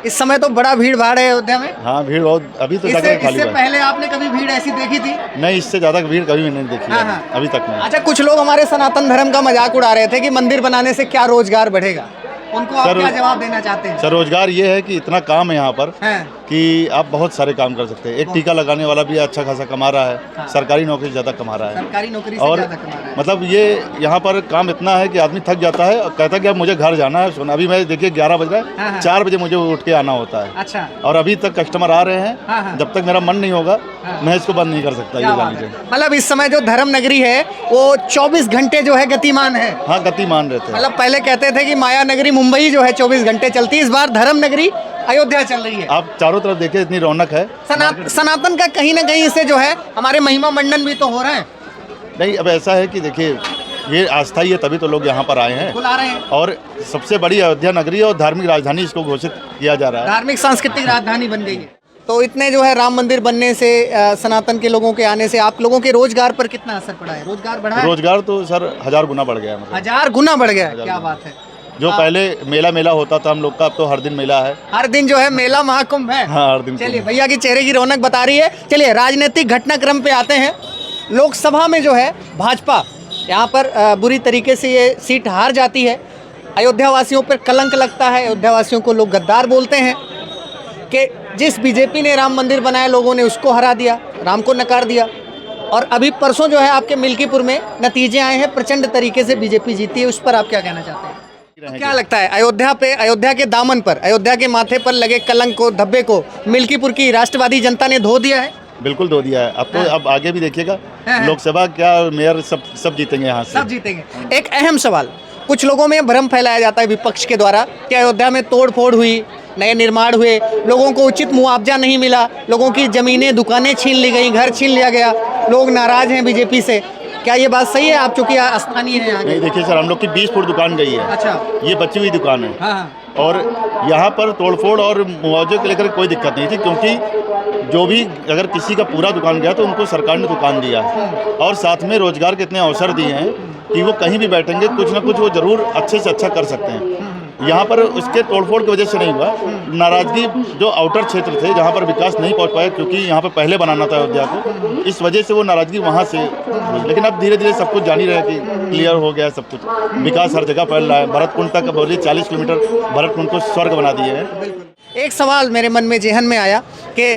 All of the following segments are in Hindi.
इस समय तो बड़ा भीड़ भाड़ है अयोध्या में। हाँ भीड़ बहुत, अभी तो इससे, जगह खाली इससे है। पहले आपने कभी भीड़ ऐसी देखी थी? नहीं, इससे ज्यादा भीड़ कभी भी नहीं देखी हाँ, है, हाँ। अभी तक नहीं। अच्छा, कुछ लोग हमारे सनातन धर्म का मजाक उड़ा रहे थे कि मंदिर बनाने से क्या रोजगार बढ़ेगा, उनको आप क्या जवाब देना चाहते हैं? सर रोजगार ये है कि इतना काम है यहाँ पर हाँ। कि आप बहुत सारे काम कर सकते हैं। एक टीका लगाने वाला भी अच्छा खासा कमा रहा है। हाँ। सरकारी नौकरी ज़्यादा कमा रहा है। सरकारी नौकरी से और ज्यादा कमा रहा है। मतलब ये यहाँ पर काम इतना है कि आदमी थक जाता है और कहता है कि अब मुझे घर जाना है। सुन, अभी मैं देखिए 11 बज रहा हाँ, है, हाँ। 4 बजे मुझे उठ के आना होता है। अच्छा। और अभी तक कस्टमर आ रहे हैं। हाँ, हाँ। जब तक मेरा मन नहीं होगा हाँ। मैं इसको बंद नहीं कर सकता। क्या ये बात जान है। लीजिए। मतलब इस समय जो धर्म नगरी है वो 24 घंटे जो है गतिमान है। हाँ, गतिमान रहते हैं। मतलब पहले कहते थे कि माया नगरी मुंबई जो है 24 घंटे चलती है, इस बार धर्म नगरी अयोध्या चल रही है। आप चारों तरफ देखिए इतनी रौनक है। सनातन का कहीं ना कहीं से जो है हमारे महिमा मंडन भी तो हो रहे हैं। नहीं, अब ऐसा है कि देखिए ये आस्था ही है, तभी तो लोग यहाँ पर आए हैं। बुला रहे हैं। और सबसे बड़ी अयोध्या नगरी है और धार्मिक राजधानी इसको घोषित किया जा रहा है। धार्मिक सांस्कृतिक राजधानी बन गई है। तो इतने जो है राम मंदिर बनने से, सनातन के लोगों के आने से आप लोगों के रोजगार पर कितना असर पड़ा है? रोजगार बढ़ा है? रोजगार तो सर 1000 गुना बढ़ गया है। मतलब 1000 गुना बढ़ गया है। 1000 क्या गुना। बात है। जो पहले मेला होता था हम लोग का, अब तो हर दिन मेला है। हर दिन जो है मेला महाकुंभ है। हाँ, हर दिन चलिए, कुंभ है। भैया की चेहरे की रौनक बता रही है। चलिए राजनीतिक घटनाक्रम पे आते हैं। लोकसभा में जो है भाजपा यहाँ पर बुरी तरीके से ये सीट हार जाती है। अयोध्या वासियों पर कलंक लगता है। अयोध्या वासियों को लोग गद्दार बोलते हैं कि जिस बीजेपी ने राम मंदिर बनाया लोगों ने उसको हरा दिया, राम को नकार दिया। और अभी परसों जो है आपके मिल्कीपुर में नतीजे आए हैं, प्रचंड तरीके से बीजेपी जीती है। उस पर आप क्या कहना चाहते हैं? तो क्या लगता है अयोध्या के दामन पर, अयोध्या के माथे पर लगे कलंक को, धब्बे को मिल्कीपुर की राष्ट्रवादी जनता ने धो दिया है? बिल्कुल धो दिया है। अब तो अब आगे भी देखिएगा, लोकसभा क्या मेयर सब जीतेंगे यहाँ से। सब जीतेंगे। एक अहम सवाल, कुछ लोगों में भ्रम फैलाया जाता है विपक्ष के द्वारा कि अयोध्या में तोड़ फोड़ हुई, नए निर्माण हुए, लोगों को उचित मुआवजा नहीं मिला, लोगों की जमीनें दुकानें छीन ली गई, घर छीन लिया गया, लोग नाराज हैं बीजेपी से। क्या ये बात सही है? आप चूंकि स्थानीय हैं यहाँ के। नहीं, देखिए सर, हम लोग की 20 फुट दुकान गई है। अच्छा। ये बची हुई दुकान है। हाँ। और यहाँ पर तोड़फोड़ और मुआवजे को लेकर कोई दिक्कत नहीं थी, क्योंकि जो भी अगर किसी का पूरा दुकान गया तो उनको सरकार ने दुकान दिया और साथ में रोजगार के इतने अवसर दिए हैं कि वो कहीं भी बैठेंगे कुछ ना कुछ वो जरूर अच्छे से अच्छा कर सकते हैं। यहाँ पर उसके तोड़फोड़ की वजह से नहीं हुआ। नाराजगी जो आउटर क्षेत्र थे जहाँ पर विकास नहीं पहुँच पाया, क्योंकि यहाँ पर पहले बनाना था अयोध्या को, इस वजह से वो नाराजगी वहाँ से हुई। लेकिन अब धीरे धीरे सब कुछ जान ही रहे कि क्लियर हो गया सब कुछ। विकास हर जगह फैल रहा है। भरतकुंड तक बोलिए 40 किलोमीटर भरतकुंड को स्वर्ग बना दिए हैं। एक सवाल मेरे मन में जेहन में आया कि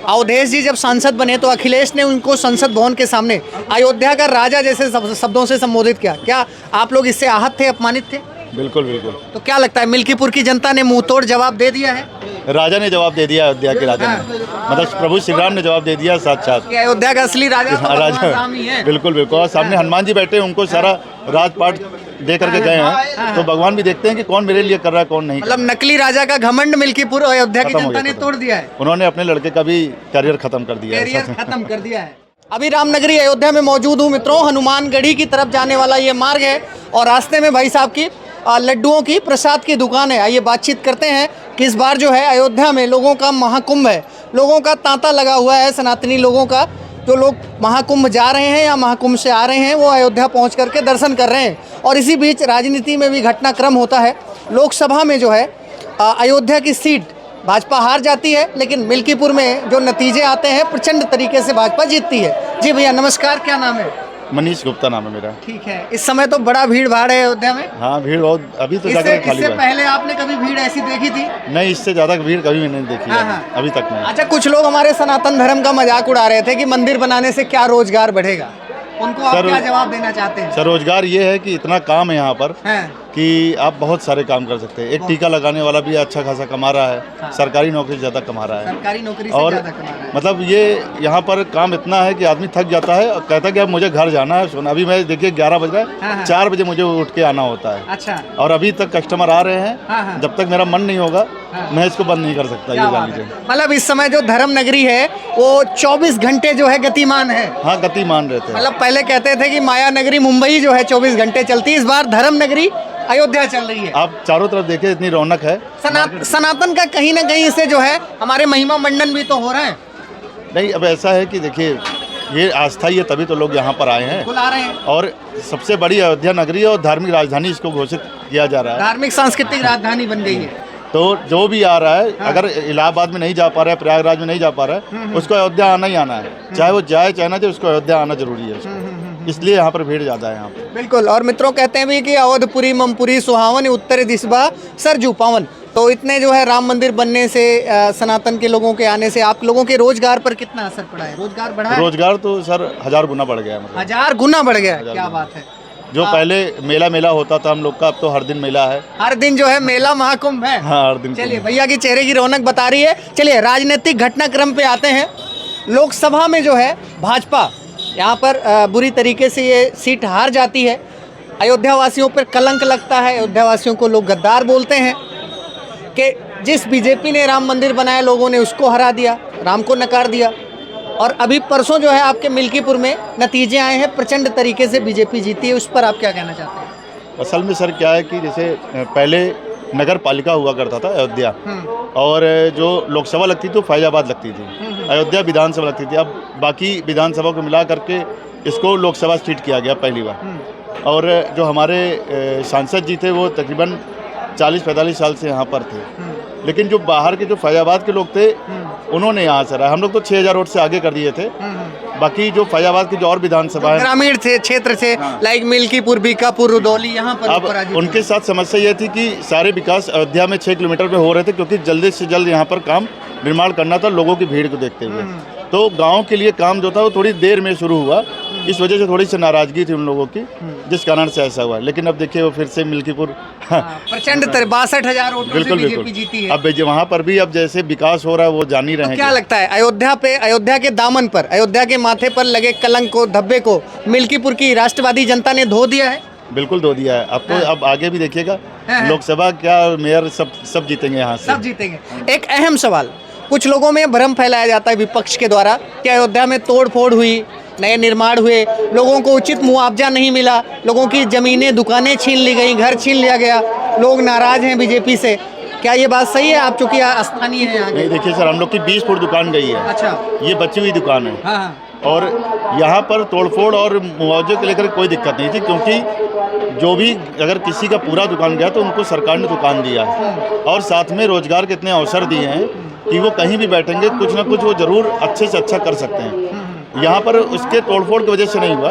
अवधेश जी जब सांसद बने तो अखिलेश ने उनको संसद भवन के सामने अयोध्या का राजा जैसे शब्दों से संबोधित किया। क्या आप लोग इससे आहत थे, अपमानित थे? बिल्कुल बिल्कुल। तो क्या लगता है मिल्कीपुर की जनता ने मुंह तोड़ जवाब दे दिया है? राजा ने जवाब दे दिया, अयोध्या के राजा ने, मतलब प्रभु श्री राम ने जवाब दे दिया साक्षात। कि अयोध्या का असली राजा तो भगवान राजा राम ही है। बिल्कुल बिल्कुल। और सामने हनुमान जी बैठे, उनको सारा राजपाट दे करके गए हैं, तो भगवान भी देखते हैं कि कौन मेरे लिए कर रहा है कौन नहीं। मतलब नकली राजा का घमंड मिल्कीपुर अयोध्या की खत्म हो जनता गया, ने तोड़ दिया है। उन्होंने अपने लड़के का भी करियर खत्म कर दिया है। कैरियर खत्म कर दिया है। अभी रामनगरी अयोध्या में मौजूद हूँ मित्रों। हनुमानगढ़ी की तरफ जाने वाला ये मार्ग है और रास्ते में भाई साहब की लड्डुओं की प्रसाद की दुकान है। आइए बातचीत करते हैं कि इस बार जो है अयोध्या में लोगों का महाकुंभ है, लोगों का तांता लगा हुआ है। सनातनी लोगों का, जो लोग महाकुंभ जा रहे हैं या महाकुंभ से आ रहे हैं, वो अयोध्या पहुंच करके दर्शन कर रहे हैं। और इसी बीच राजनीति में भी घटनाक्रम होता है। लोकसभा में जो है अयोध्या की सीट भाजपा हार जाती है, लेकिन मिल्कीपुर में जो नतीजे आते हैं प्रचंड तरीके से भाजपा जीतती है। जी भैया नमस्कार, क्या नाम है? मनीष गुप्ता नाम है मेरा। ठीक है। इस समय तो बड़ा भीड़ भाड़ है अयोध्या में। हाँ भीड़ बहुत, अभी तो जगह खाली इससे है। पहले आपने कभी भीड़ ऐसी देखी थी? नहीं, इससे ज्यादा भीड़ कभी भी नहीं देखी हाँ, है, हाँ। अभी तक नहीं। अच्छा, कुछ लोग हमारे सनातन धर्म का मजाक उड़ा रहे थे कि मंदिर बनाने से क्या रोजगार बढ़ेगा, उनको आप क्या जवाब देना चाहते हैं? सर रोजगार ये है कि इतना काम है यहाँ पर कि आप बहुत सारे काम कर सकते हैं। एक टीका लगाने वाला भी अच्छा खासा कमा रहा है। हाँ। सरकारी नौकरी ज़्यादा कमा रहा है। सरकारी नौकरी से और ज़्यादा कमा रहा है। मतलब ये यहाँ पर काम इतना है कि आदमी थक जाता है और कहता है कि अब मुझे घर जाना है। सुन, अभी मैं देखिए 11 बज रहा है, हाँ, हाँ। 4 बजे मुझे उठ के आना होता है। अच्छा। और अभी तक कस्टमर आ रहे हैं। हाँ, हाँ। जब तक मेरा मन नहीं होगा हाँ। मैं इसको बंद नहीं कर सकता। ये जान लीजिए। मतलब इस समय जो धर्म नगरी है वो 24 घंटे जो है गतिमान है। हाँ, गतिमान रहते हैं। मतलब पहले कहते थे कि माया नगरी मुंबई जो है 24 घंटे चलती है, इस बार धर्म नगरी अयोध्या चल रही है। आप चारों तरफ देखिए इतनी रौनक है। सनातन का कहीं ना कहीं से जो है हमारे महिमा मंडन भी तो हो रहे हैं। नहीं, अब ऐसा है कि देखिए ये आस्था ही है, तभी तो लोग यहाँ पर आए हैं। बुला रहे हैं। और सबसे बड़ी अयोध्या नगरी है और धार्मिक राजधानी इसको घोषित किया जा रहा है। धार्मिक सांस्कृतिक राजधानी बन गई है। तो जो भी आ रहा है, अगर इलाहाबाद में नहीं जा पा रहा है, प्रयागराज में नहीं जा पा रहा है, उसको अयोध्या आना ही आना है, चाहे वो जाए चाहे ना जाए, उसको अयोध्या आना जरूरी है उसको। इसलिए यहाँ पर भीड़ ज़्यादा है यहाँ पर। बिल्कुल। और मित्रों कहते हैं भी कि अवधपुरी ममपुरी सुहावन उत्तरी दिशबा सरजू पावन। तो इतने जो है राम मंदिर बनने से, सनातन के लोगों के आने से आप लोगों के रोजगार पर कितना असर पड़ा है? रोजगार बढ़ा है? रोजगार तो सर 1000 गुना बढ़ गया है, मतलब 1000 गुना बढ़ गया है। क्या बात है। जो पहले मेला होता था हम लोग का, अब तो हर दिन मेला है। हर दिन जो है मेला महाकुंभ है। हाँ, हर दिन। चलिए, भैया की चेहरे की रौनक बता रही है। चलिए राजनीतिक घटनाक्रम पे आते हैं। लोकसभा में जो है भाजपा यहाँ पर बुरी तरीके से ये सीट हार जाती है। अयोध्या वासियों पर कलंक लगता है। अयोध्या वासियों को लोग गद्दार बोलते हैं कि जिस बीजेपी ने राम मंदिर बनाया, लोगों ने उसको हरा दिया, राम को नकार दिया। और अभी परसों जो है आपके मिल्कीपुर में नतीजे आए हैं, प्रचंड तरीके से बीजेपी जीती है। उस पर आप क्या कहना चाहते हैं? असल में सर क्या है कि जैसे पहले नगर पालिका हुआ करता था अयोध्या, और जो लोकसभा लगती थी वो फैजाबाद लगती थी, अयोध्या विधानसभा लगती थी। अब बाकी विधानसभा को मिला करके इसको लोकसभा सीट किया गया पहली बार। और जो हमारे सांसद जी थे वो तकरीबन 40-45 साल से यहाँ पर थे, लेकिन जो बाहर के जो फैजाबाद के लोग थे उन्होंने यहाँ से रहा। हम लोग तो 6000 वोट से आगे कर दिए थे। बाकी जो फैजाबाद की जो और विधानसभा है, ग्रामीण क्षेत्र से, लाइक मिल्कीपुर, बीकापुर, रुदौली, यहाँ पर अब उनके साथ समस्या ये थी कि सारे विकास अयोध्या में 6 किलोमीटर में हो रहे थे, क्योंकि जल्दी से जल्द यहाँ पर काम निर्माण करना था लोगों की भीड़ को देखते हुए। तो गांव के लिए काम जो था वो थोड़ी देर में शुरू हुआ, इस वजह से थोड़ी सी नाराजगी थी उन लोगों की, जिस कारण से ऐसा हुआ। लेकिन अब देखिए वो फिर से मिल्कीपुर प्रचंड 62,000 वोटों से बीजेपी जीती है। अब वहाँ पर भी अब जैसे विकास हो रहा है वो जान ही रहे हैं। क्या लगता है अयोध्या के दामन पर, अयोध्या के माथे पर लगे कलंक को, धब्बे को मिल्कीपुर की राष्ट्रवादी जनता ने धो दिया है? बिल्कुल धो दिया है। अब तो अब आगे भी देखिएगा, लोकसभा क्या मेयर सब जीतेंगे यहाँ से, सब जीतेंगे। एक अहम सवाल, कुछ लोगों में भ्रम फैलाया जाता है विपक्ष के द्वारा कि अयोध्या में तोड़ फोड़ हुई, नए निर्माण हुए, लोगों को उचित मुआवजा नहीं मिला, लोगों की जमीनें, दुकानें छीन ली गई, घर छीन लिया गया, लोग नाराज हैं बीजेपी से। क्या ये बात सही है? आप चूंकि स्थानीय हैं यहाँ के। नहीं, देखिए सर, हम लोग की 20 फुट दुकान गई है। अच्छा। ये बची हुई दुकान है। हाँ। और यहाँ पर तोड़फोड़ और मुआवजे को लेकर कोई दिक्कत नहीं थी, क्योंकि जो भी अगर किसी का पूरा दुकान गया तो उनको सरकार ने दुकान दिया है, और साथ में रोजगार के इतने अवसर दिए हैं कि वो कहीं भी बैठेंगे कुछ ना कुछ वो जरूर अच्छे से अच्छा कर सकते हैं। यहाँ पर उसके तोड़फोड़ की वजह से नहीं हुआ।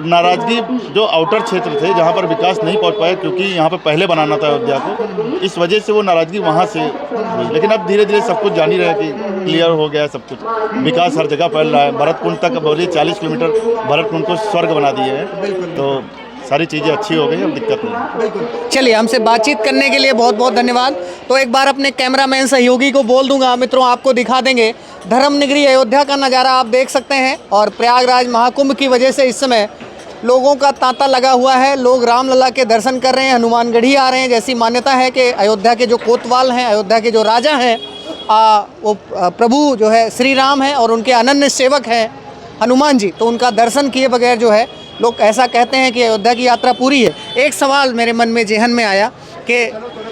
नाराजगी जो आउटर क्षेत्र थे जहाँ पर विकास नहीं पहुँच पाया, क्योंकि यहाँ पर पहले बनाना था अयोध्या को, इस वजह से वो नाराजगी वहाँ से हुई। लेकिन अब धीरे धीरे सब कुछ जान ही रहे कि क्लियर हो गया सब कुछ, विकास हर जगह फैल रहा है। भरतकुंड तक बोलिए 40 किलोमीटर भरतकुंड को स्वर्ग बना दिए हैं, तो सारी चीज़ें अच्छी हो गई, अब दिक्कत नहीं। बिल्कुल। चलिए, हमसे बातचीत करने के लिए बहुत बहुत धन्यवाद। तो एक बार अपने कैमरामैन सहयोगी को बोल दूंगा, मित्रों आपको दिखा देंगे धर्म नगरी अयोध्या का नज़ारा आप देख सकते हैं। और प्रयागराज महाकुंभ की वजह से इस समय लोगों का तांता लगा हुआ है, लोग रामलला के दर्शन कर रहे हैं, हनुमानगढ़ी आ रहे हैं। जैसी मान्यता है कि अयोध्या के जो कोतवाल हैं, अयोध्या के जो राजा हैं, वो प्रभु जो है श्री राम हैं और उनके अनन्य सेवक हैं हनुमान जी। तो उनका दर्शन किए बगैर जो है लोग ऐसा कहते हैं कि अयोध्या की यात्रा पूरी है। एक सवाल मेरे मन में जेहन में आया कि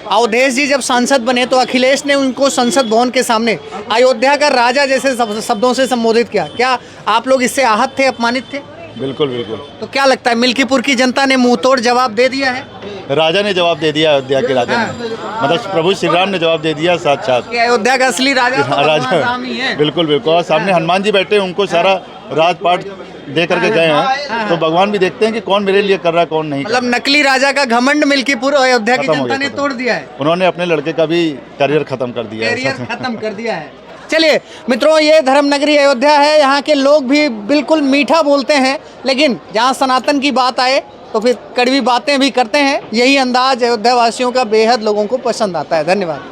अवधेश जी जब सांसद बने तो अखिलेश ने उनको संसद भवन के सामने अयोध्या का राजा जैसे शब्दों से संबोधित किया। क्या आप लोग इससे आहत थे, अपमानित थे? बिल्कुल बिल्कुल। तो क्या लगता है मिल्कीपुर की जनता ने मुंह तोड़ जवाब दे दिया है? राजा ने जवाब दे दिया, अयोध्या के राजा ने, मतलब प्रभु श्री राम ने जवाब दे दिया साक्षात कि अयोध्या का असली राजा तो भगवान राम ही है। बिल्कुल बिल्कुल। और सामने हनुमान जी बैठे, उनको सारा राजपाट दे करके गए हैं, तो भगवान भी देखते हैं कि कौन मेरे लिए कर रहा है कौन नहीं। मतलब नकली राजा का घमंड मिल्कीपुर अयोध्या की जनता ने तोड़ दिया है। उन्होंने अपने लड़के का भी करियर खत्म कर दिया है, करियर खत्म कर दिया है। चलिए मित्रों, ये धर्म नगरी अयोध्या है। यहाँ के लोग भी बिल्कुल मीठा बोलते हैं, लेकिन जहाँ सनातन की बात आए तो फिर कड़वी बातें भी करते हैं। यही अंदाज अयोध्या वासियों का बेहद लोगों को पसंद आता है। धन्यवाद।